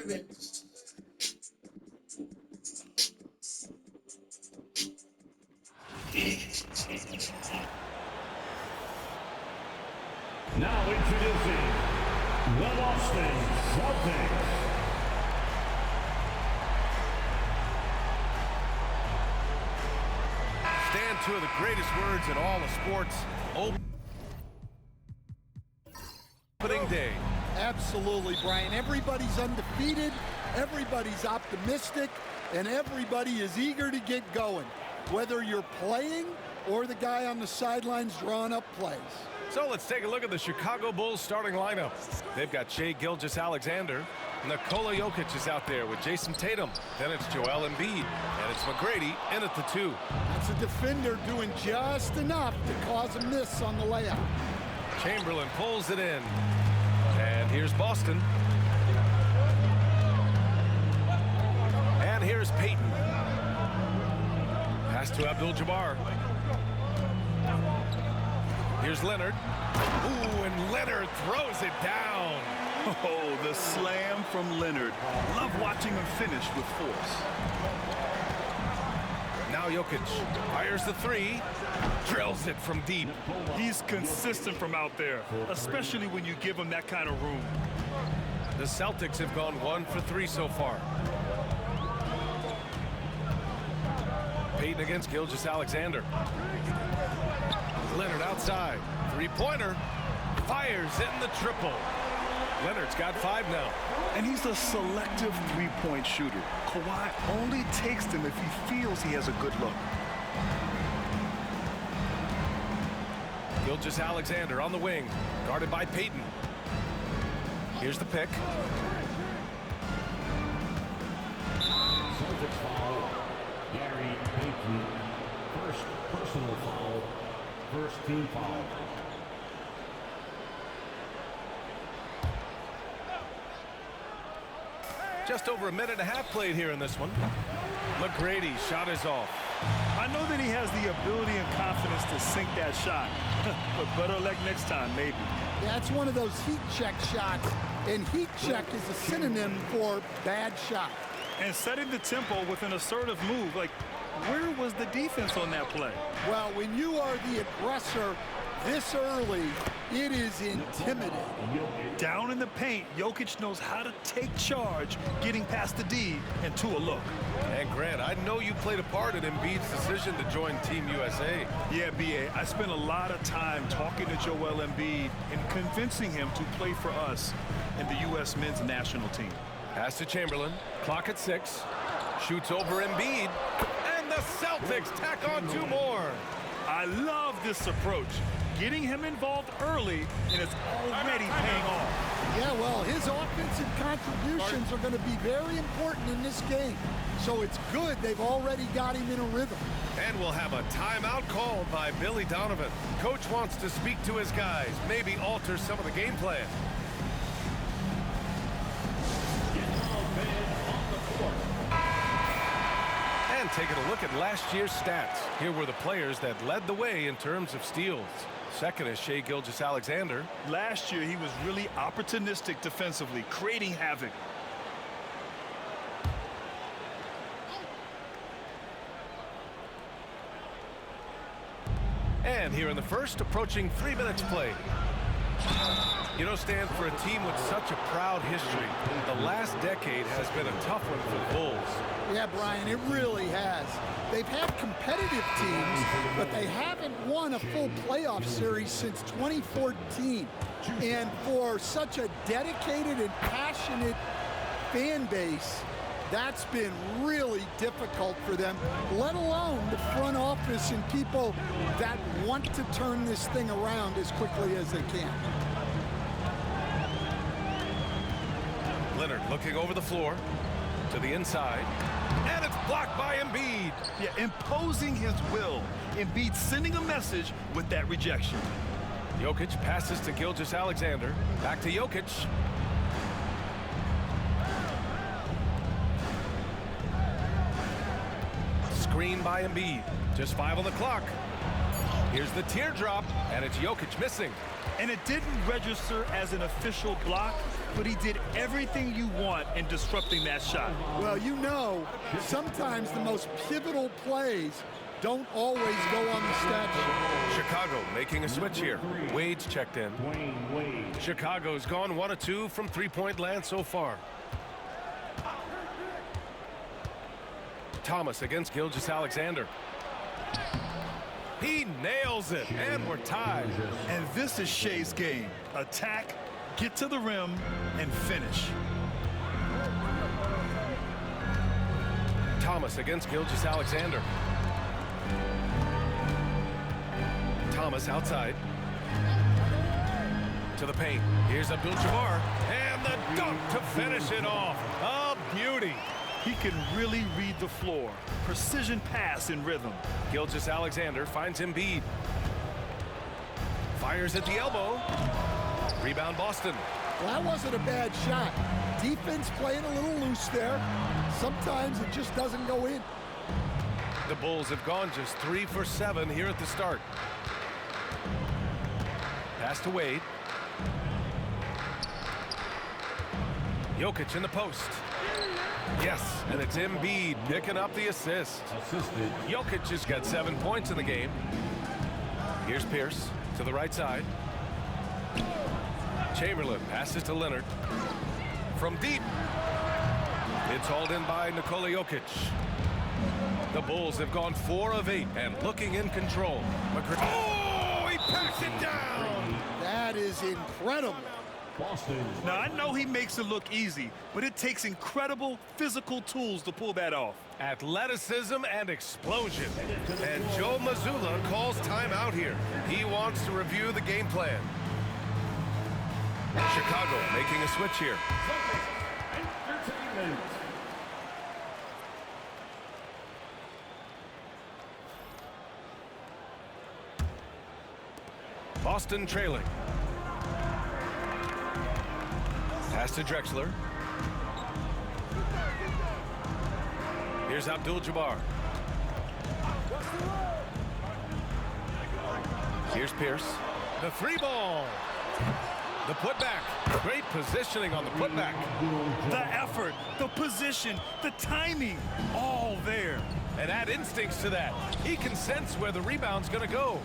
Now introducing the Boston Celtics. Stand two of the greatest words in all of sports. Opening day. Absolutely, Brian. Everybody's undefeated, everybody's optimistic, and everybody is eager to get going, whether you're playing or the guy on the sidelines drawing up plays. So let's take a look at the Chicago Bulls starting lineup. They've got Shai Gilgeous-Alexander. Nikola Jokic is out there with Jason Tatum. Then it's Joel Embiid. And it's McGrady in at the 2. That's a defender doing just enough to cause a miss on the layup. Chamberlain pulls it in. And here's Boston. And here's Payton. Pass to Abdul-Jabbar. Here's Leonard. Ooh, and Leonard throws it down. Oh, the slam from Leonard. Love watching him finish with force. Now Jokic fires the 3. Drills it from deep. He's consistent from out there, especially when you give him that kind of room. The Celtics have gone 1 for 3 so far. Payton against Gilgeous-Alexander. Leonard outside. 3-pointer. Fires in the triple. Leonard's got 5 now. And he's a selective three-point shooter. Kawhi only takes them if he feels he has a good look. Gilgeous-Alexander on the wing. Guarded by Payton. Here's the pick. Celtics foul. Gary Payton. First personal foul. First team foul. Just over a minute and a half played here in this one. McGrady shot is off. I know that he has the ability and confidence to sink that shot, but better luck next time, maybe. That's one of those heat check shots, and heat check is a synonym for bad shot. And setting the tempo with an assertive move, like, where was the defense on that play? Well, when you are the aggressor this early, it is intimidating. Down in the paint, Jokic knows how to take charge, getting past the D and to a look. And Grant, I know you played a part in Embiid's decision to join Team USA. Yeah, B.A., I spent a lot of time talking to Joel Embiid and convincing him to play for us in the U.S. men's national team. Pass to Chamberlain, clock at 6, shoots over Embiid, and the Celtics tack on 2 more. I love this approach. Getting him involved early, and it's already paying off. Yeah, well, his offensive contributions are going to be very important in this game. So it's good they've already got him in a rhythm. And we'll have a timeout called by Billy Donovan. Coach wants to speak to his guys, maybe alter some of the game plan. And taking a look at last year's stats. Here were the players that led the way in terms of steals. Second is Shai Gilgeous-Alexander. Last year, he was really opportunistic defensively, creating havoc. And here in the first, approaching 3 minutes play. You know, Stan, for a team with such a proud history, the last decade has been a tough one for the Bulls. Yeah, Brian, it really has. They've had competitive teams, but they haven't won a full playoff series since 2014. And for such a dedicated and passionate fan base, that's been really difficult for them, let alone the front office and people that want to turn this thing around as quickly as they can. Leonard looking over the floor to the inside, and it's blocked by Embiid. Yeah, imposing his will. Embiid sending a message with that rejection. Jokic passes to Gilgeous-Alexander. Back to Jokic. Screen by Embiid. Just 5 on the clock. Here's the teardrop, and it's Jokic missing. And it didn't register as an official block, but he did everything you want in disrupting that shot. Well, you know, sometimes the most pivotal plays don't always go on the stat sheet. Chicago making a switch here. Wade's checked in. Chicago's gone 1 of 2 from three-point land so far. Thomas against Gilgeous-Alexander. He nails it, and we're tied. And this is Shea's game. Attack, get to the rim, and finish. Thomas against Gilgeous-Alexander. Thomas outside. To the paint. Here's Abdul-Jabbar. And the dunk to finish it off. A beauty. He can really read the floor. Precision pass in rhythm. Gilgeous-Alexander finds Embiid. Fires at the elbow. Rebound Boston. Well, that wasn't a bad shot. Defense playing a little loose there. Sometimes it just doesn't go in. The Bulls have gone just 3 for 7 here at the start. Pass to Wade. Jokic in the post. Yes, and it's Embiid picking up the assist. Jokic has got 7 points in the game. Here's Pierce to the right side. Chamberlain passes to Leonard. From deep. It's hauled in by Nikola Jokic. The Bulls have gone 4 of 8 and looking in control. Oh, he packs it down. That is incredible. Now, I know he makes it look easy, but it takes incredible physical tools to pull that off. Athleticism and explosion. And Joe Mazzulla calls timeout here. He wants to review the game plan. Chicago making a switch here. Boston trailing. Pass to Drexler. Here's Abdul-Jabbar. Here's Pierce. The 3-ball. The putback. Great positioning on the putback. The effort, the position, the timing, all there. And add instincts to that. He can sense where the rebound's going to go.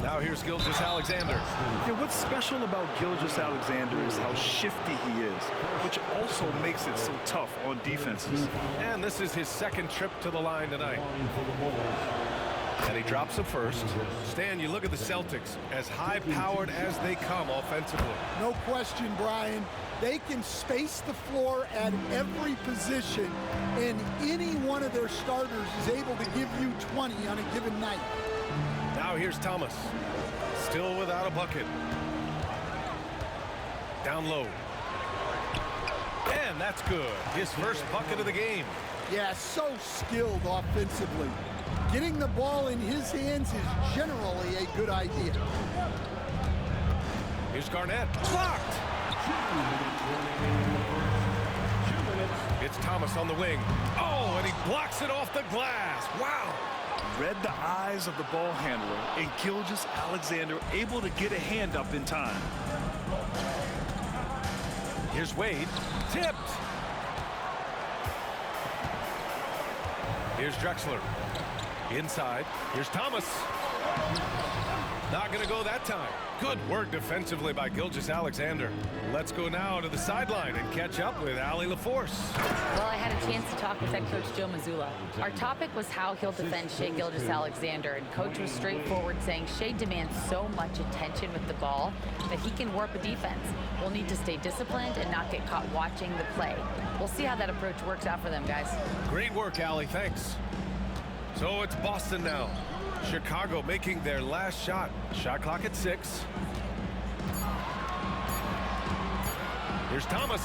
Now here's Gilgeous-Alexander. Yeah, what's special about Gilgeous-Alexander is how shifty he is, which also makes it so tough on defenses. And this is his second trip to the line tonight. And he drops it first. Stan, you look at the Celtics, as high-powered as they come offensively. No question, Brian. They can space the floor at every position, and any one of their starters is able to give you 20 on a given night. Now here's Thomas. Still without a bucket. Down low. And that's good. His first bucket of the game. Yeah, so skilled offensively. Getting the ball in his hands is generally a good idea. Here's Garnett. Blocked! It's Thomas on the wing. Oh, and he blocks it off the glass. Wow! Read the eyes of the ball handler, and Gilgeous-Alexander able to get a hand up in time. Here's Wade. Tipped! Here's Drexler. Inside. Here's Thomas. Not going to go that time. Good work defensively by Gilgeous-Alexander. Let's go now to the sideline and catch up with Allie LaForce. Well, I had a chance to talk with head coach Joe Mazzulla. Our topic was how he'll defend Shai Gilgeous-Alexander, and coach was straightforward, saying Shai demands so much attention with the ball that he can warp a defense. We'll need to stay disciplined and not get caught watching the play. We'll see how that approach works out for them, guys. Great work, Allie. Thanks. So it's Boston now. Chicago making their last shot. Shot clock at 6. Here's Thomas.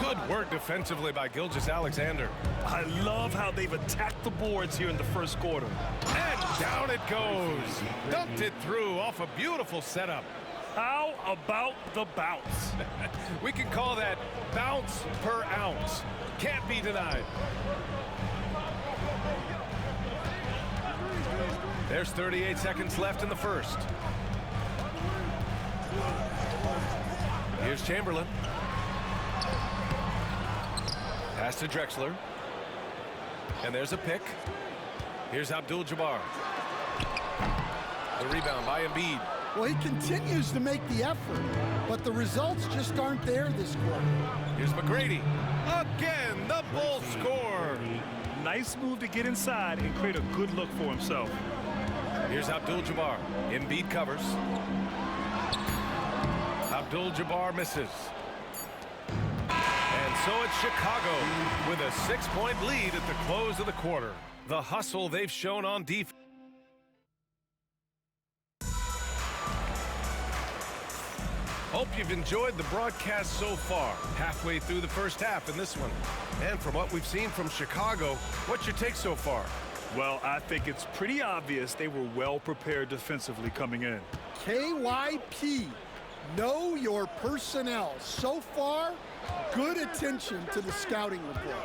Good work defensively by Gilgeous-Alexander. I love how they've attacked the boards here in the first quarter. And down it goes. Dumped it through off a beautiful setup. How about the bounce? We can call that bounce per ounce. Can't be denied. There's 38 seconds left in the first. Here's Chamberlain. Pass to Drexler. And there's a pick. Here's Abdul-Jabbar. The rebound by Embiid. Well, he continues to make the effort, but the results just aren't there this quarter. Here's McGrady. Again, the Bulls score. Nice move to get inside and create a good look for himself. Here's Abdul-Jabbar. Embiid covers. Abdul-Jabbar misses. And so it's Chicago with a 6-point lead at the close of the quarter. The hustle they've shown on defense. Hope you've enjoyed the broadcast so far. Halfway through the first half in this one. And from what we've seen from Chicago, what's your take so far? Well, I think it's pretty obvious they were well prepared defensively coming in. KYP, know your personnel. So far, good attention to the scouting report.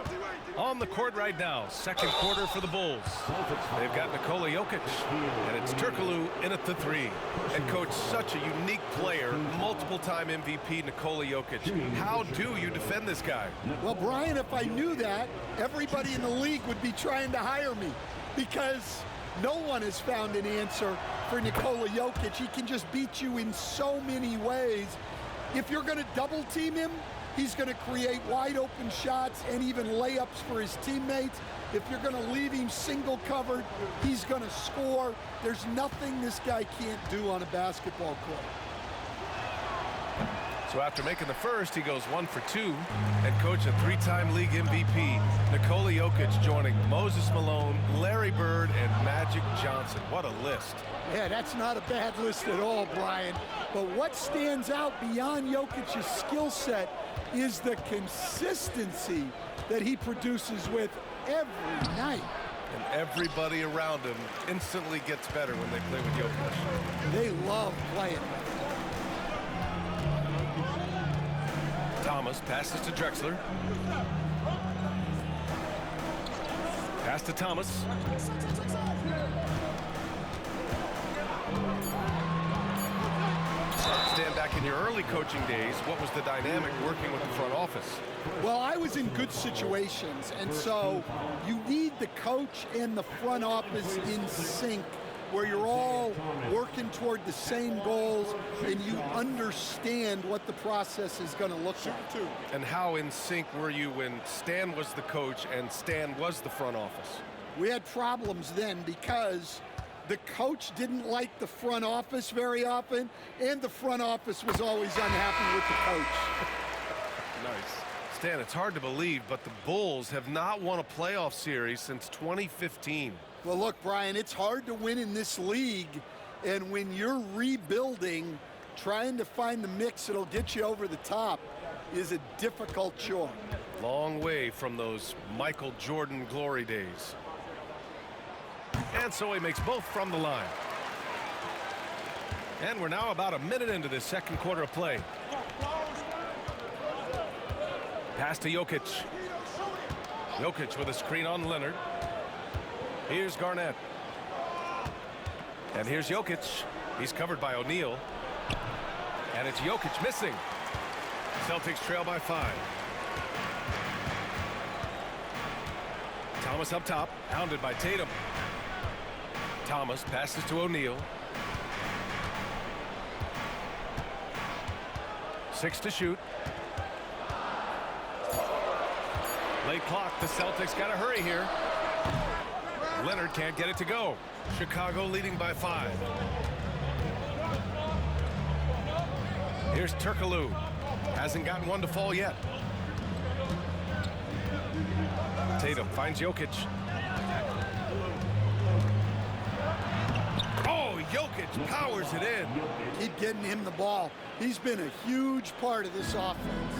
On the court right now, second quarter for the Bulls. They've got Nikola Jokic, and it's Turkoglu in at the 3. And coach, such a unique player, multiple-time MVP Nikola Jokic. How do you defend this guy? Well, Brian, if I knew that, everybody in the league would be trying to hire me, because no one has found an answer for Nikola Jokic. He can just beat you in so many ways. If you're going to double team him, he's going to create wide open shots and even layups for his teammates. If you're going to leave him single covered, he's going to score. There's nothing this guy can't do on a basketball court. So after making the first, he goes 1 for 2. And coach, a 3-time league MVP, Nikola Jokic joining Moses Malone, Larry Bird, and Magic Johnson. What a list. Yeah, that's not a bad list at all, Brian. But what stands out beyond Jokic's skill set is the consistency that he produces with every night. And everybody around him instantly gets better when they play with Jokic. They love playing with him. Thomas passes to Drexler. Pass to Thomas. Stand back in your early coaching days, what was the dynamic working with the front office? Well, I was in good situations, and so you need the coach and the front office in sync, where you're all working toward the same goals and you understand what the process is going to look like. And how in sync were you when Stan was the coach and Stan was the front office? We had problems then because the coach didn't like the front office very often, and the front office was always unhappy with the coach. Nice. Stan, it's hard to believe, but the Bulls have not won a playoff series since 2015. Well, look, Brian, it's hard to win in this league, and when you're rebuilding, trying to find the mix that'll get you over the top is a difficult chore. Long way from those Michael Jordan glory days. And so he makes both from the line. And we're now about a minute into this second quarter of play. Pass to Jokic. Jokic with a screen on Leonard. Here's Garnett. And here's Jokic. He's covered by O'Neal. And it's Jokic missing. Celtics trail by 5. Thomas up top, hounded by Tatum. Thomas passes to O'Neal. 6 to shoot. Late clock, the Celtics got to hurry here. Leonard can't get it to go. Chicago leading by 5. Here's Turkoglu. Hasn't gotten one to fall yet. Tatum finds Jokic. Oh, Jokic powers it in. Keep getting him the ball. He's been a huge part of this offense.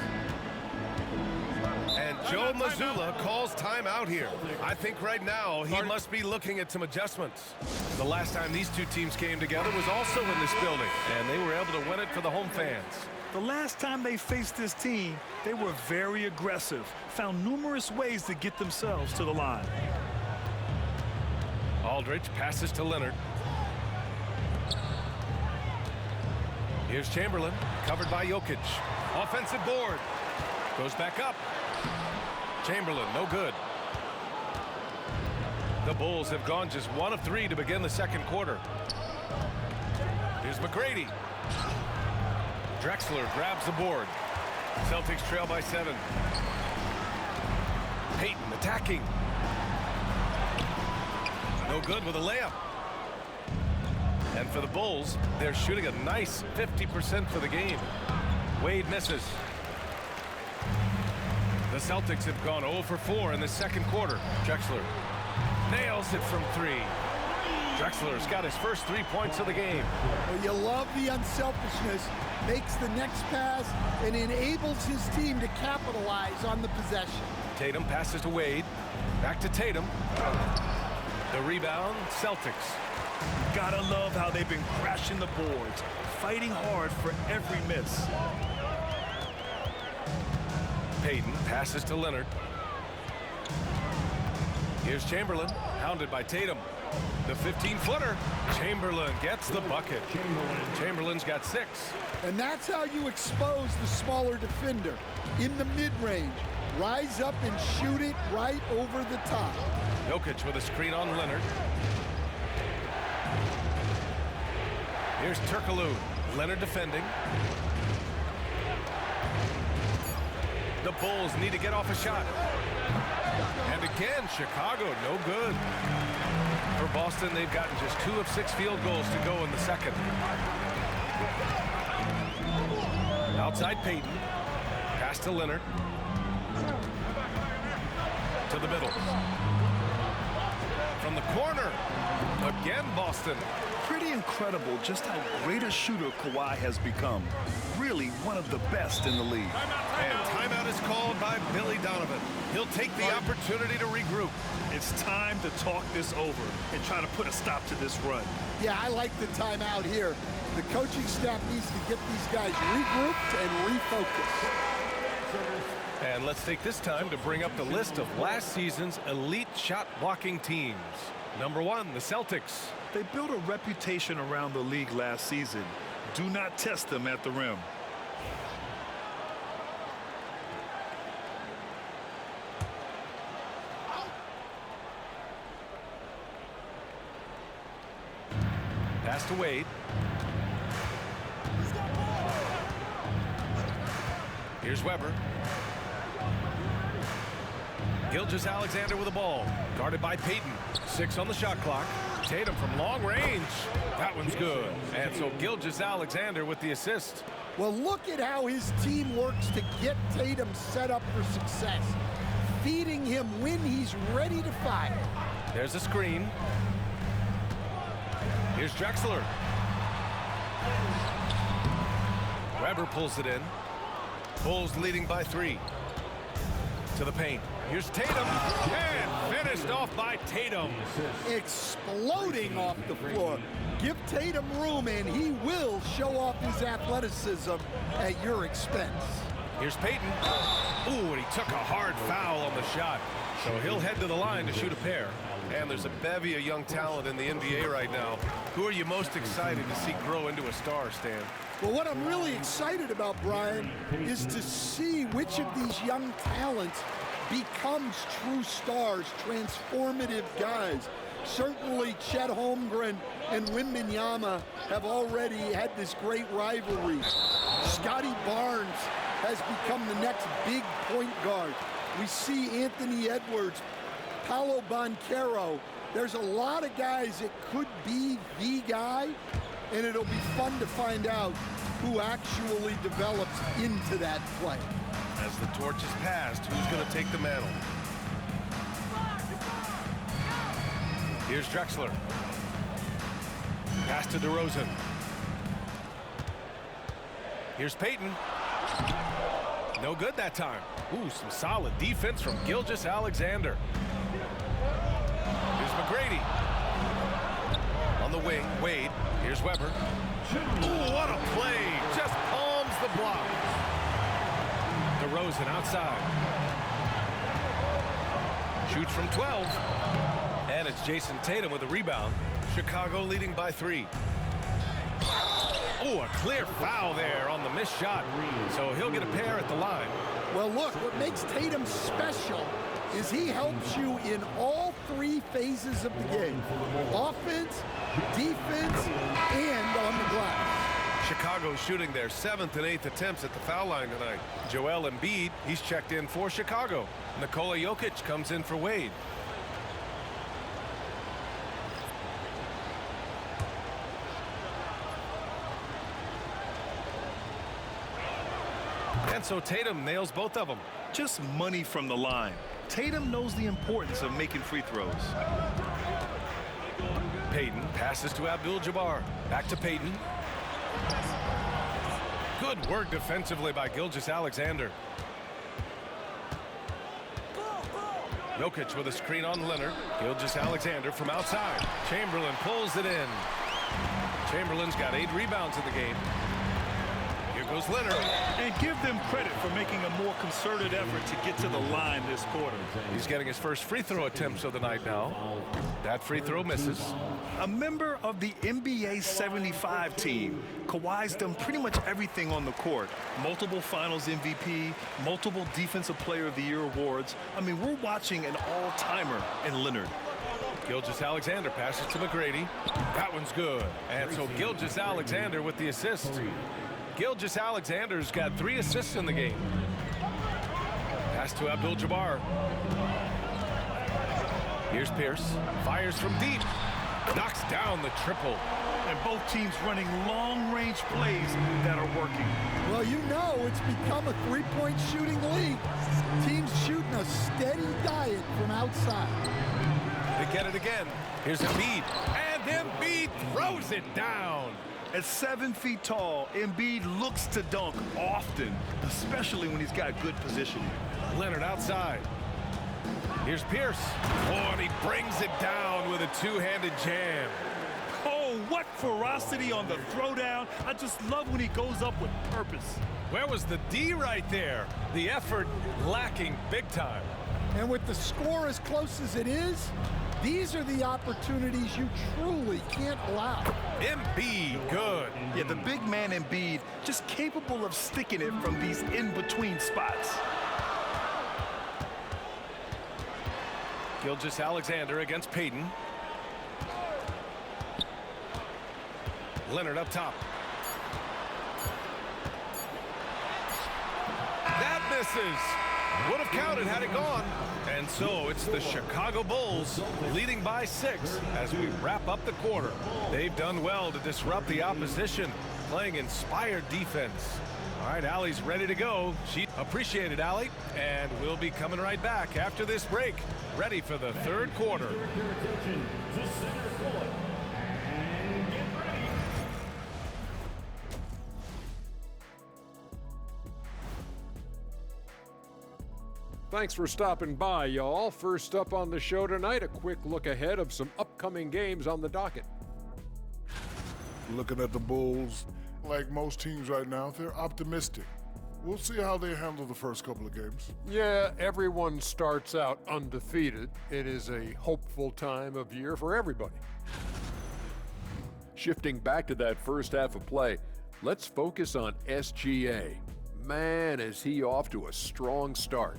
And Joe Mazzulla calls timeout here. I think right now he must be looking at some adjustments. The last time these two teams came together was also in this building, and they were able to win it for the home fans. The last time they faced this team, they were very aggressive, found numerous ways to get themselves to the line. Aldridge passes to Leonard. Here's Chamberlain, covered by Jokic. Offensive board. Goes back up. Chamberlain, no good. The Bulls have gone just 1 of 3 to begin the second quarter. Here's McGrady. Drexler grabs the board. Celtics trail by 7. Payton attacking. No good with a layup. And for the Bulls, they're shooting a nice 50% for the game. Wade misses. The Celtics have gone 0 for 4 in the second quarter. Drexler nails it from 3. Drexler's got his first 3 points of the game. Well, you love the unselfishness. Makes the next pass and enables his team to capitalize on the possession. Tatum passes to Wade. Back to Tatum. The rebound, Celtics. Gotta love how they've been crashing the boards, fighting hard for every miss. Payton passes to Leonard. Here's Chamberlain, hounded by Tatum. The 15-footer. Chamberlain gets the bucket. Chamberlain's got 6. And that's how you expose the smaller defender. In the mid-range, rise up and shoot it right over the top. Jokic with a screen on Leonard. Here's Turkoglu. Leonard defending. The Bulls need to get off a shot. And again, Chicago, no good. For Boston, they've gotten just 2 of 6 field goals to go in the second. Outside Payton. Pass to Leonard. To the middle. From the corner. Again, Boston. Pretty incredible just how great a shooter Kawhi has become. Really one of the best in the league. And timeout is called by Billy Donovan. He'll take the opportunity to regroup. It's time to talk this over and try to put a stop to this run. Yeah, I like the timeout here. The coaching staff needs to get these guys regrouped and refocused. And let's take this time to bring up the list of last season's elite shot blocking teams. Number 1, the Celtics. They built a reputation around the league last season. Do not test them at the rim. Pass to Wade. Here's Weber. Gilgeous-Alexander with the ball. Guarded by Payton. 6 on the shot clock. Tatum from long range. That one's good. And so Gilgeous-Alexander with the assist. Well, look at how his team works to get Tatum set up for success. Feeding him when he's ready to fire. There's a screen. Here's Drexler. Weber pulls it in. Bulls leading by 3. To the paint. Here's Tatum. And finished off by Tatum. Exploding off the floor. Give Tatum room and he will show off his athleticism at your expense. Here's Payton. Ooh, and he took a hard foul on the shot. So he'll head to the line to shoot a pair. And there's a bevy of young talent in the NBA right now. Who are you most excited to see grow into a star, Stan? Well, what I'm really excited about, Brian, is to see which of these young talents becomes true stars, transformative guys. Certainly Chet Holmgren and Wembanyama have already had this great rivalry. Scotty Barnes has become the next big point guard. We see Anthony Edwards, Paolo Banchero. There's a lot of guys that could be the guy, and it'll be fun to find out who actually develops into that play. As the torch is passed, who's going to take the mantle? Here's Drexler. Pass to DeRozan. Here's Payton. No good that time. Ooh, some solid defense from Gilgeous-Alexander. Here's McGrady. On the wing, Wade. Here's Weber. Ooh, what a play. Just palms the block. DeRozan outside. Shoots from 12. And it's Jason Tatum with a rebound. Chicago leading by 3. Oh, a clear foul there on the missed shot. So he'll get a pair at the line. Well, look, what makes Tatum special is he helps you in all three phases of the game. Offense, defense, and on the glass. Chicago shooting their 7th and 8th attempts at the foul line tonight. Joel Embiid, he's checked in for Chicago. Nikola Jokic comes in for Wade. And so Tatum nails both of them. Just money from the line. Tatum knows the importance of making free throws. Payton passes to Abdul-Jabbar. Back to Payton. Good work defensively by Gilgeous-Alexander. Jokic with a screen on Leonard. Gilgeous-Alexander from outside. Chamberlain pulls it in. Chamberlain's got 8 rebounds in the game. Here goes Leonard. And give them credit for making a more concerted effort to get to the line this quarter. He's getting his first free throw attempts of the night now. That free throw misses. A member of the NBA 75 team, Kawhi's done pretty much everything on the court. Multiple Finals MVP, multiple Defensive Player of the Year awards. I mean, we're watching an all-timer in Leonard. Gilgeous-Alexander passes to McGrady. That one's good. And so Gilgeous-Alexander with the assist. Gilgeous-Alexander's got 3 assists in the game. Pass to Abdul-Jabbar. Here's Pierce. Fires from deep. Knocks down the triple. And both teams running long-range plays that are working. Well, you know it's become a three-point shooting league. Teams shooting a steady diet from outside. They get it again. Here's Embiid. And Embiid throws it down. At 7 feet tall, Embiid looks to dunk often, especially when he's got good positioning. Leonard outside. Here's Pierce. Oh, and he brings it down with a two-handed jam. Oh, what ferocity on the throwdown. I just love when he goes up with purpose. Where was the D right there? The effort lacking big time. And with the score as close as it is, these are the opportunities you truly can't allow. Embiid, good. Yeah, the big man Embiid just capable of sticking it from these in-between spots. Gilgeous-Alexander against Payton. Leonard up top. That misses. Would have counted had it gone. And so it's the Chicago Bulls leading by 6 as we wrap up the quarter. They've done well to disrupt the opposition, playing inspired defense. All right, Allie's ready to go. She appreciated Allie, and we'll be coming right back after this break, ready for the third quarter. Thanks for stopping by, y'all. First up on the show tonight, a quick look ahead of some upcoming games on the docket. Looking at the Bulls, like most teams right now, they're optimistic. We'll see how they handle the first couple of games. Yeah, everyone starts out undefeated. It is a hopeful time of year for everybody. Shifting back to that first half of play, let's focus on SGA. Man, is he off to a strong start.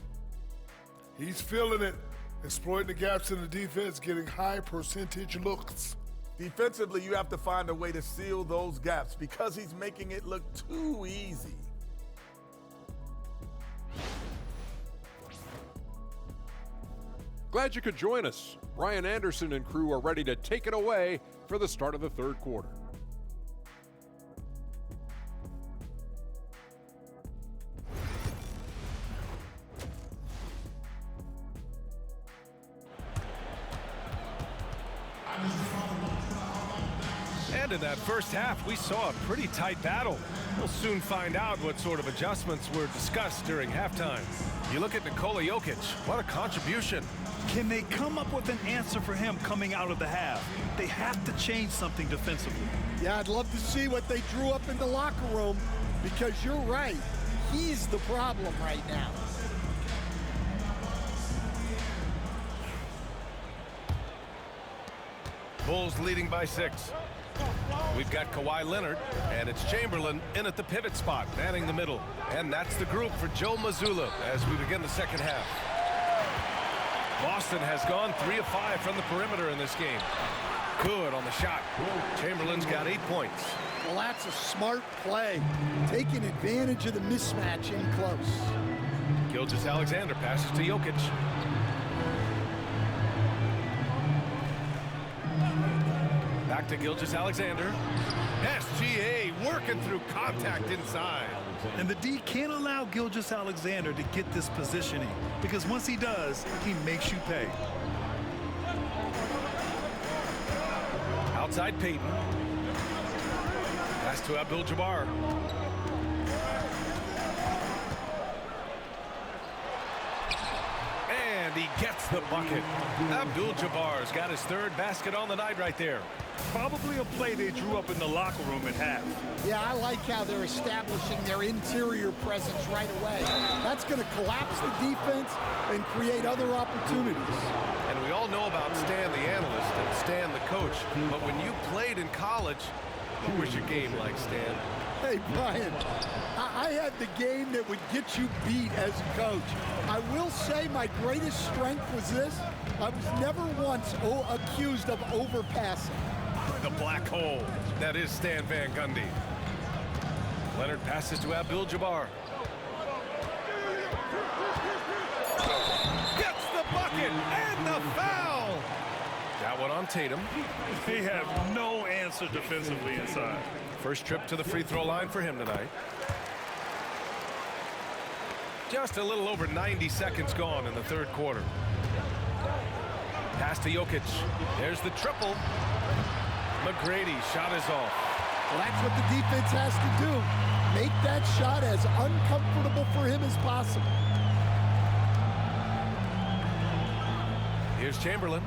He's feeling it, exploiting the gaps in the defense, getting high percentage looks. Defensively, you have to find a way to seal those gaps because he's making it look too easy. Glad you could join us. Brian Anderson and crew are ready to take it away for the start of the third quarter. And in that first half, we saw a pretty tight battle. We'll soon find out what sort of adjustments were discussed during halftime. You look at Nikola Jokic, what a contribution. Can they come up with an answer for him coming out of the half? They have to change something defensively. Yeah, I'd love to see what they drew up in the locker room because you're right. He's the problem right now. Bulls leading by 6. We've got Kawhi Leonard, and it's Chamberlain in at the pivot spot, manning the middle. And that's the group for Joe Mazzulla as we begin the second half. Boston has gone 3 of 5 from the perimeter in this game. Good on the shot. Chamberlain's got 8 points. Well, that's a smart play, taking advantage of the mismatch in close. Gilgeous-Alexander passes to Jokic. Back to Gilgeous-Alexander. SGA working through contact inside. And the D can't allow Gilgeous-Alexander to get this positioning, because once he does, he makes you pay. Outside Payton. Pass to Abdul-Jabbar. And he gets the bucket. Abdul-Jabbar's got his 3rd basket on the night right there. Probably a play they drew up in the locker room at half. Yeah, I like how they're establishing their interior presence right away. That's going to collapse the defense and create other opportunities. And we all know about Stan the analyst and Stan the coach, but when you played in college, what was your game like, Stan? Hey, Brian, I had the game that would get you beat as a coach. I will say my greatest strength was this. I was never once accused of overpassing. The black hole. That is Stan Van Gundy. Leonard passes to Abdul-Jabbar. Gets the bucket and the foul. That one on Tatum. They have no answer defensively inside. First trip to the free throw line for him tonight. Just a little over 90 seconds gone in the 3rd quarter. Pass to Jokic. There's the triple. McGrady shot is off. Well, that's what the defense has to do. Make that shot as uncomfortable for him as possible. Here's Chamberlain.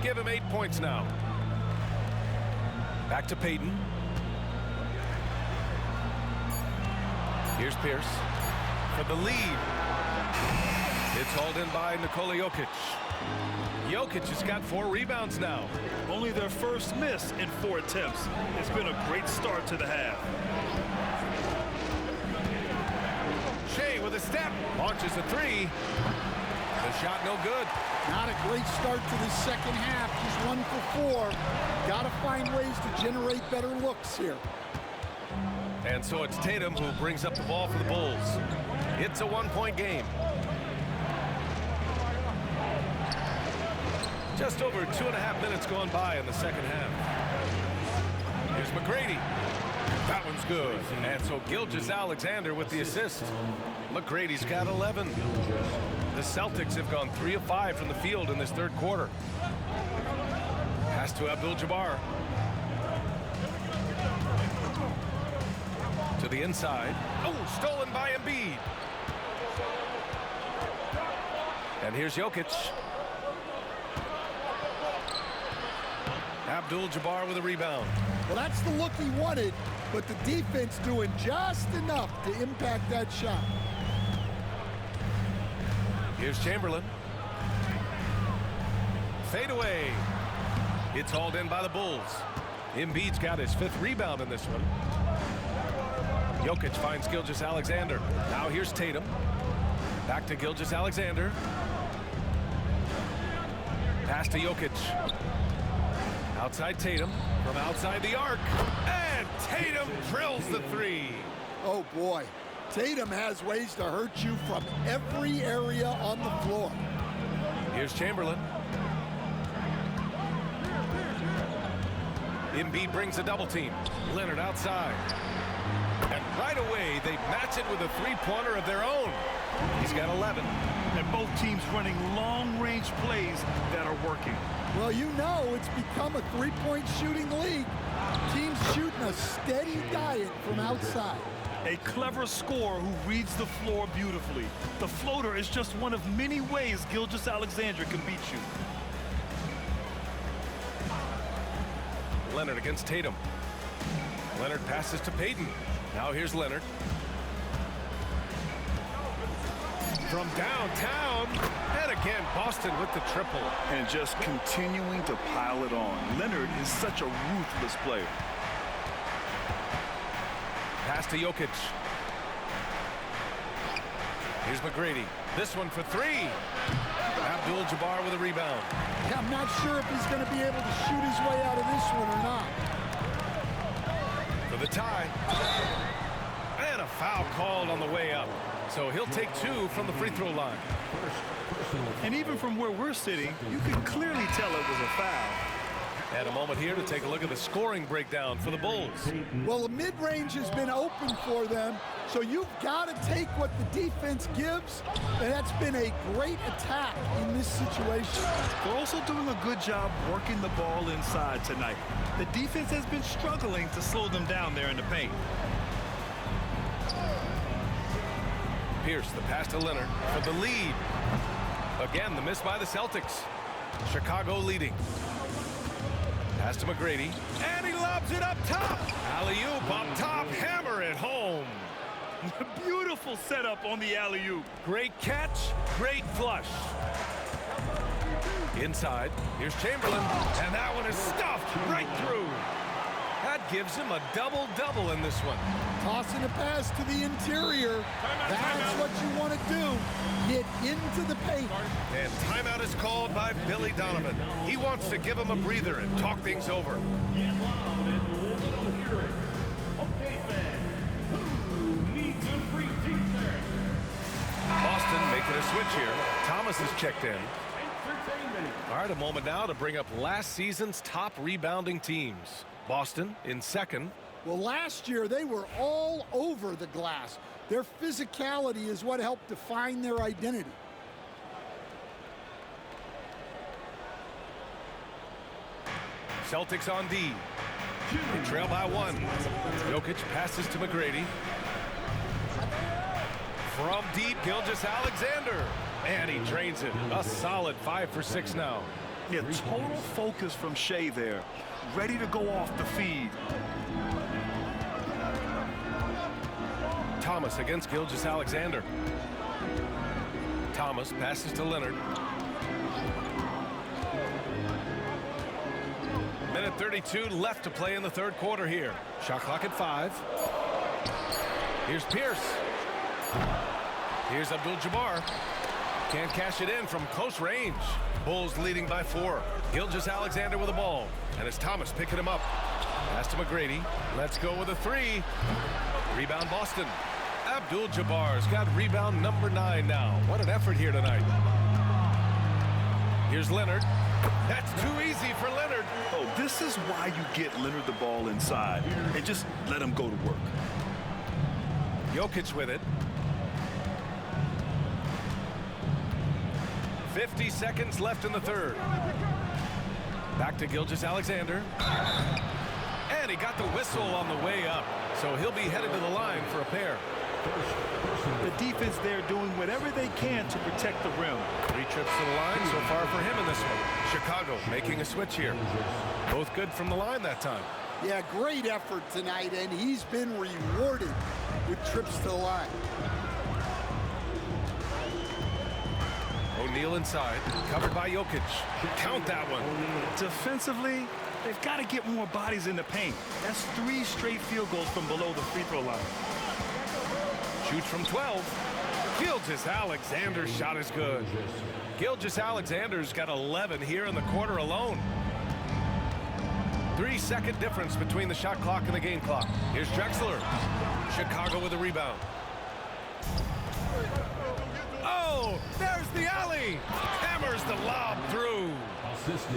Give him 8 points now. Back to Payton. Here's Pierce for the lead. It's hauled in by Nikola Jokic. Jokic has got 4 rebounds now. Only their first miss in 4 attempts. It's been a great start to the half. Shea with a step. Launches a 3. The shot no good. Not a great start to the second half. Just 1 for 4. Got to find ways to generate better looks here. And so it's Tatum who brings up the ball for the Bulls. It's a 1-point game. Just over 2.5 minutes gone by in the second half. Here's McGrady. That one's good. And so Gilgeous-Alexander with the assist. McGrady's got 11. The Celtics have gone 3 of 5 from the field in this 3rd quarter. Pass to Abdul-Jabbar. To the inside. Oh, stolen by Embiid. And here's Jokic. Abdul-Jabbar with a rebound. Well, that's the look he wanted, but the defense doing just enough to impact that shot. Here's Chamberlain. Fade away. It's hauled in by the Bulls. Embiid's got his 5th rebound in this one. Jokic finds Gilgeous-Alexander. Now here's Tatum. Back to Gilgeous-Alexander. Pass to Jokic. Outside Tatum from outside the arc. And Tatum drills the 3. Oh, boy. Tatum has ways to hurt you from every area on the floor. Here's Chamberlain. Embiid brings a double team. Leonard outside. And right away, they match it with a 3-pointer of their own. He's got 11. And both teams running long-range plays that are working. Well, you know it's become a 3-point shooting league. Teams shooting a steady diet from outside. A clever scorer who reads the floor beautifully. The floater is just one of many ways Gilgeous-Alexander can beat you. Leonard against Tatum. Leonard passes to Payton. Now here's Leonard. From downtown. And again, Boston with the triple. And just continuing to pile it on. Leonard is such a ruthless player. pass to Jokic. Here's McGrady. This one for three. Abdul-Jabbar with a rebound. Yeah, I'm not sure if he's going to be able to shoot his way out of this one or not. For the tie. And a foul called on the way up. So he'll take two from the free throw line. And even from where we're sitting, you can clearly tell it was a foul. And a moment here to take a look at the scoring breakdown for the Bulls. Well, the mid-range has been open for them, so you've got to take what the defense gives, and that's been a great attack in this situation. They're also doing a good job working the ball inside tonight. The defense has been struggling to slow them down there in the paint. Pierce, the pass to Leonard for the lead. Again, the miss by the Celtics. Chicago leading. Pass to McGrady, and he lobs it up top. Alley-oop up top, hammer it home. Beautiful setup on the alley-oop. Great catch, great flush. Inside, here's Chamberlain, and that one is stuffed right through. That gives him a double-double in this one. Tossing a pass to the interior. That's what you want to do. Get into the paint. And timeout is called by Billy Donovan. He wants to give him a breather and talk things over. Boston making a switch here. Thomas is checked in. All right, a moment now to bring up last season's top rebounding teams. Boston in second. Well, last year they were all over the glass. Their physicality is what helped define their identity. Celtics on D. They trail by one. Jokic passes to McGrady. From deep, Gilgeous-Alexander. And he drains it. A solid 5 for 6 now. Yeah, total focus from Shea there. Ready to go off the feed. Thomas against Gilgeous-Alexander. Thomas passes to Leonard. Minute 32 left to play in the third quarter here. Shot clock at 5. Here's Pierce. Here's Abdul-Jabbar. Can't cash it in from close range. Bulls leading by 4. Gilgeous-Alexander with the ball. And it's Thomas picking him up. Pass to McGrady. Let's go with a 3. Rebound Boston. Abdul-Jabbar's got rebound number 9 now. What an effort here tonight. Here's Leonard. That's too easy for Leonard. Oh, this is why you get Leonard the ball inside and just let him go to work. Jokic with it. 50 seconds left in the third. Back to Gilgeous-Alexander. And he got the whistle on the way up. So he'll be headed to the line for a pair. The defense there doing whatever they can to protect the rim. 3 trips to the line so far for him in this one. Chicago making a switch here. Both good from the line that time. Yeah, great effort tonight, and he's been rewarded with trips to the line. O'Neal inside, covered by Jokic. Count that one. Defensively, they've got to get more bodies in the paint. That's 3 straight field goals from below the free throw line. Shoots from 12. Gilgeous-Alexander's shot is good. Gilgeous-Alexander's got 11 here in the quarter alone. 3-second difference between the shot clock and the game clock. Here's Drexler. Chicago with a rebound. Oh, there's the alley. Hammers the lob through.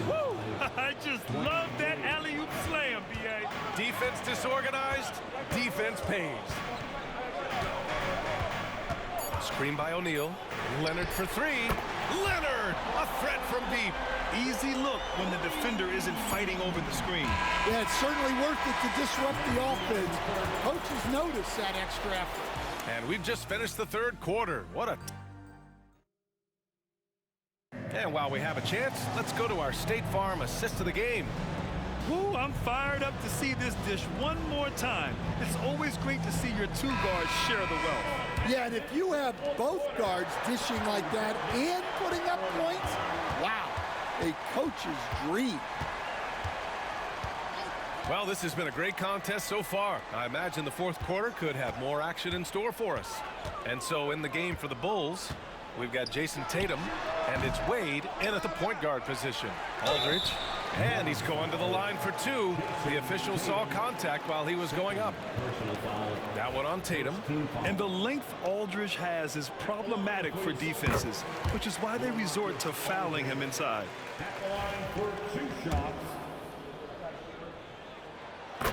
Woo! I just love that alley-oop slam, B.A. Defense disorganized, defense pays. Screen by O'Neal. Leonard for 3. Leonard, a threat from deep. Easy look when the defender isn't fighting over the screen. Yeah, it's certainly worth it to disrupt the offense. Coaches notice that extra effort. And we've just finished the third quarter. What a... And while we have a chance, let's go to our State Farm assist of the game. Woo, I'm fired up to see this dish one more time. It's always great to see your 2 guards share the wealth. Yeah, and if you have both guards dishing like that and putting up points, wow, a coach's dream. Well, this has been a great contest so far. I imagine the fourth quarter could have more action in store for us. And so in the game for the Bulls, we've got Jason Tatum, and it's Wade in at the point guard position. Aldridge, and he's going to the line for two. The official saw contact while he was going up. That one on Tatum. And the length Aldridge has is problematic for defenses, which is why they resort to fouling him inside. At the line for 2 shots.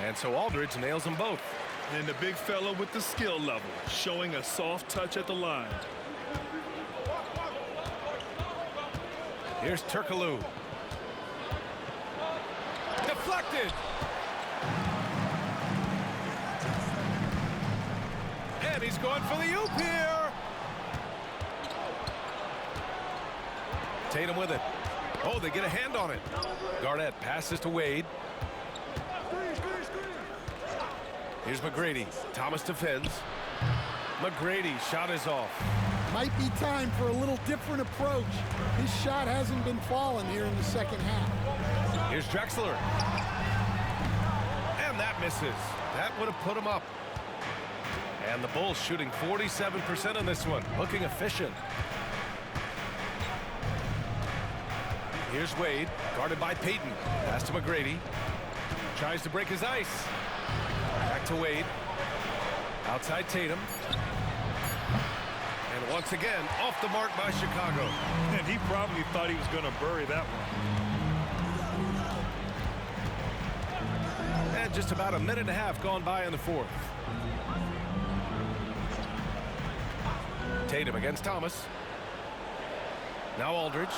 And so Aldridge nails them both. And the big fella with the skill level, showing a soft touch at the line. Here's Turkoglu. Deflected. And he's going for the oop here. Tatum with it. Oh, they get a hand on it. Garnett passes to Wade. Here's McGrady. Thomas defends. McGrady shot is off. Might be time for a little different approach. His shot hasn't been falling here in the second half. Here's Drexler. And that misses. That would have put him up. And the Bulls shooting 47% on this one. Looking efficient. Here's Wade, guarded by Payton. Pass to McGrady. Tries to break his ice. Back to Wade. Outside Tatum. And once again, off the mark by Chicago. And he probably thought he was going to bury that one. And just about a minute and a half gone by in the fourth. Tatum against Thomas. Now Aldridge.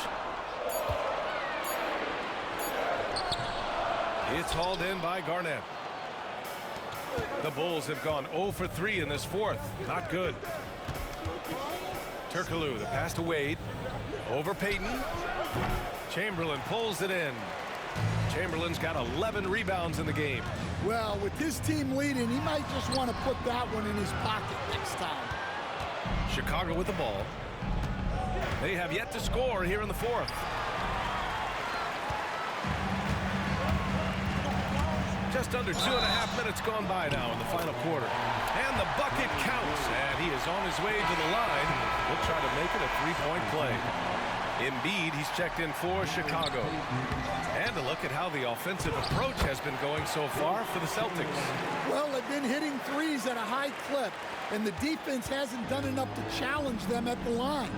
It's hauled in by Garnett. The Bulls have gone 0 for 3 in this fourth. Not good. Turkoglu, the pass to Wade. Over Payton. Chamberlain pulls it in. Chamberlain's got 11 rebounds in the game. Well, with his team leading, he might just want to put that one in his pocket next time. Chicago with the ball. They have yet to score here in the fourth. Just under 2.5 minutes gone by now in the final quarter. And the bucket counts. And he is on his way to the line. He'll try to make it a three-point play. Embiid, he's checked in for Chicago. And a look at how the offensive approach has been going so far for the Celtics. Well, they've been hitting threes at a high clip, and the defense hasn't done enough to challenge them at the line.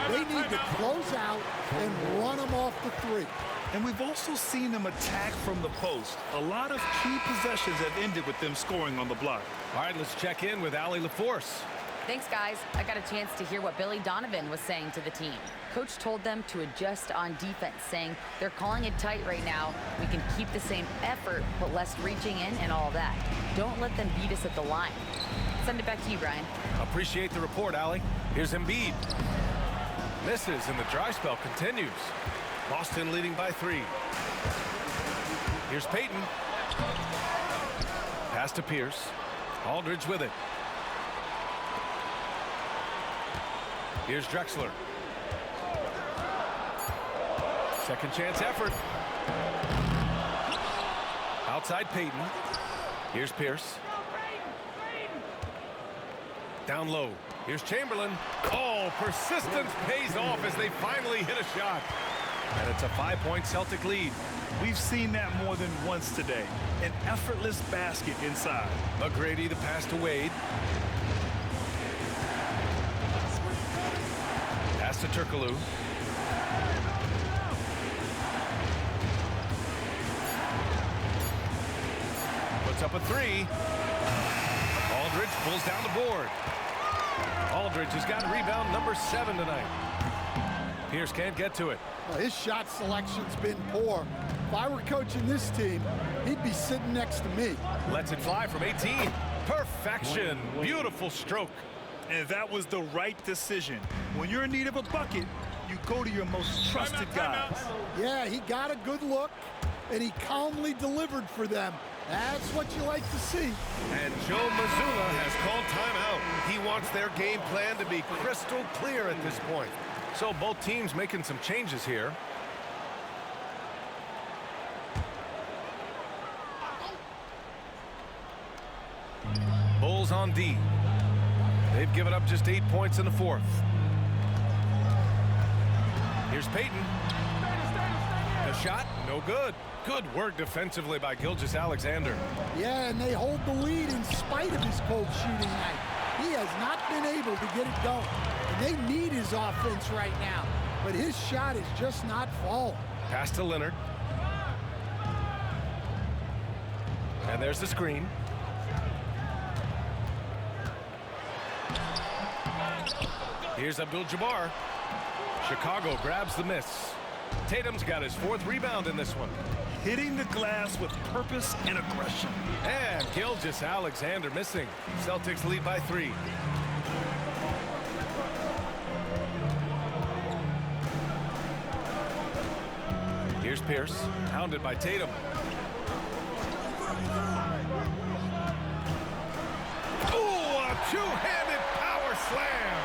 They need to close out and run them off the three. And we've also seen them attack from the post. A lot of key possessions have ended with them scoring on the block. All right, let's check in with Allie LaForce. Thanks, guys. I got a chance to hear what Billy Donovan was saying to the team. Coach told them to adjust on defense, saying they're calling it tight right now. We can keep the same effort, but less reaching in and all that. Don't let them beat us at the line. Send it back to you, Brian. Appreciate the report, Allie. Here's Embiid. Misses, and the dry spell continues. Boston leading by 3. Here's Payton. Pass to Pierce. Aldridge with it. Here's Drexler. Second chance effort. Outside Payton. Here's Pierce. Down low. Here's Chamberlain. Oh, persistence pays off as they finally hit a shot. And it's a 5-point Celtic lead. We've seen that more than once today. An effortless basket inside. McGrady, the pass to Wade. Pass to Turkoglu. Puts up a 3. Aldridge pulls down the board. Aldridge has got rebound number 7 tonight. Pierce can't get to it. Well, his shot selection's been poor. If I were coaching this team, he'd be sitting next to me. Lets it fly from 18. Perfection. Beautiful stroke. And that was the right decision. When you're in need of a bucket, you go to your most trusted guys. Yeah, he got a good look, and he calmly delivered for them. That's what you like to see. And Joe Mazzulla has called timeout. He wants their game plan to be crystal clear at this point. So both teams making some changes here. Bulls on D. They've given up just 8 points in the fourth. Here's Payton. The shot, no good. Good work defensively by Gilgeous-Alexander. Yeah, and they hold the lead in spite of his cold shooting night. He has not been able to get it going. And they need his offense right now. But his shot is just not falling. Pass to Leonard. And there's the screen. Here's Abdul-Jabbar. Chicago grabs the miss. Tatum's got his fourth rebound in this one. Hitting the glass with purpose and aggression. And Gilgeous-Alexander missing. Celtics lead by 3. Here's Pierce, hounded by Tatum. Oh, a two-handed power slam.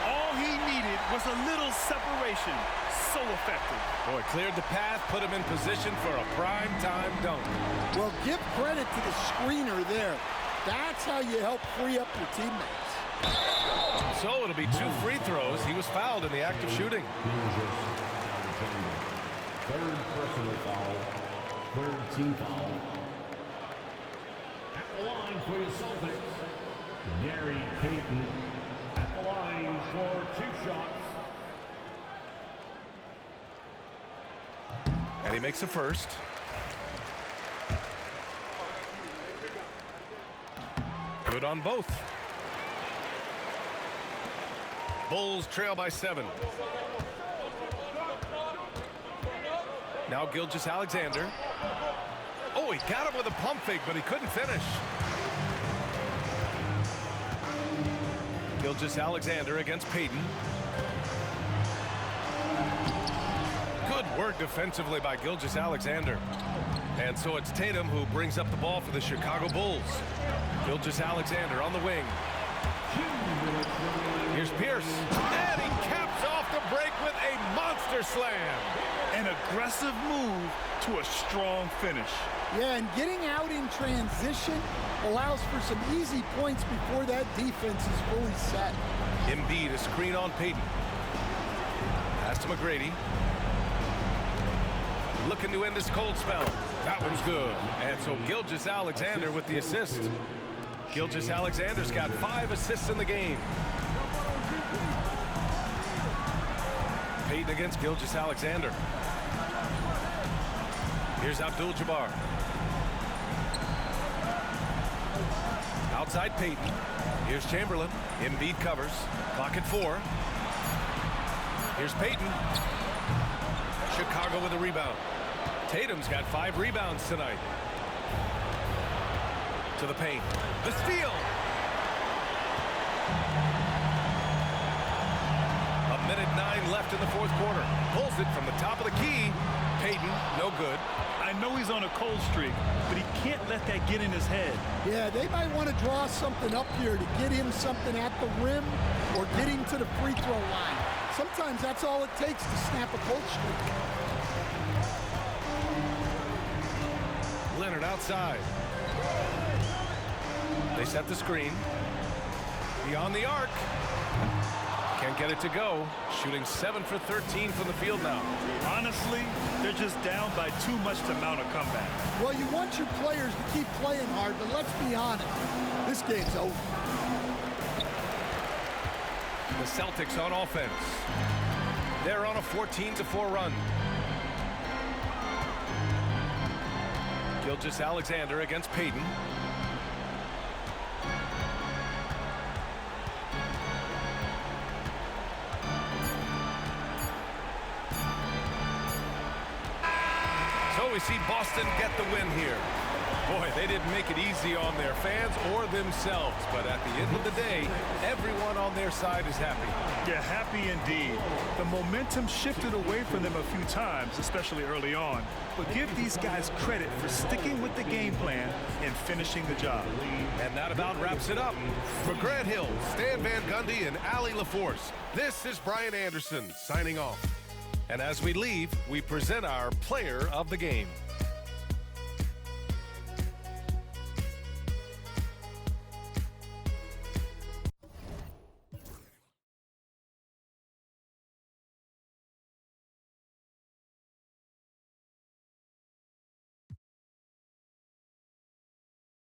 All he needed was a little separation. So effective. Boy, cleared the path, put him in position for a prime-time dunk. Well, give credit to the screener there. That's how you help free up your teammates. So it'll be 2 free throws. He was fouled in the act of shooting. Third personal foul. Third team foul. At the line for the Celtics, Gary Payton. At the line for 2 shots. And he makes a first. Good on both. Bulls trail by 7. Now Gilgeous-Alexander. Oh, he got him with a pump fake, but he couldn't finish. Gilgeous-Alexander against Payton. Good work defensively by Gilgeous-Alexander. And so it's Tatum who brings up the ball for the Chicago Bulls. Gilgeous-Alexander on the wing. Here's Pierce. And he caps off the break with a monster slam. An aggressive move to a strong finish. Yeah, and getting out in transition allows for some easy points before that defense is fully set. Embiid, a screen on Payton. Pass to McGrady. Looking to end this cold spell. That one's good. And so Gilgeous-Alexander with the assist. Gilgeous-Alexander's got 5 assists in the game. Payton against Gilgeous-Alexander. Here's Abdul-Jabbar. Outside Payton. Here's Chamberlain. Embiid covers. Clock at 4. Here's Payton. Chicago with a rebound. Tatum's got 5 rebounds tonight. To the paint. The steal. A minute 9 left in the fourth quarter. Pulls it from the top of the key. Payton, no good. I know he's on a cold streak, but he can't let that get in his head. Yeah, they might want to draw something up here to get him something at the rim or get him to the free throw line. Sometimes that's all it takes to snap a cold streak. Leonard outside. They set the screen. Beyond the arc. Can't get it to go. Shooting 7 for 13 from the field now. Honestly, they're just down by too much to mount a comeback. Well, you want your players to keep playing hard, but let's be honest. This game's over. The Celtics on offense. They're on a 14-4 run. Gilgeous-Alexander against Payton. So we see Boston get the win here. Boy, they didn't make it easy on their fans or themselves, but at the end of the day, everyone on their side is happy. Yeah, happy indeed. The momentum shifted away from them a few times, especially early on. But give these guys credit for sticking with the game plan and finishing the job. And that about wraps it up. For Grant Hill, Stan Van Gundy, and Allie LaForce, this is Brian Anderson signing off. And as we leave, we present our player of the game.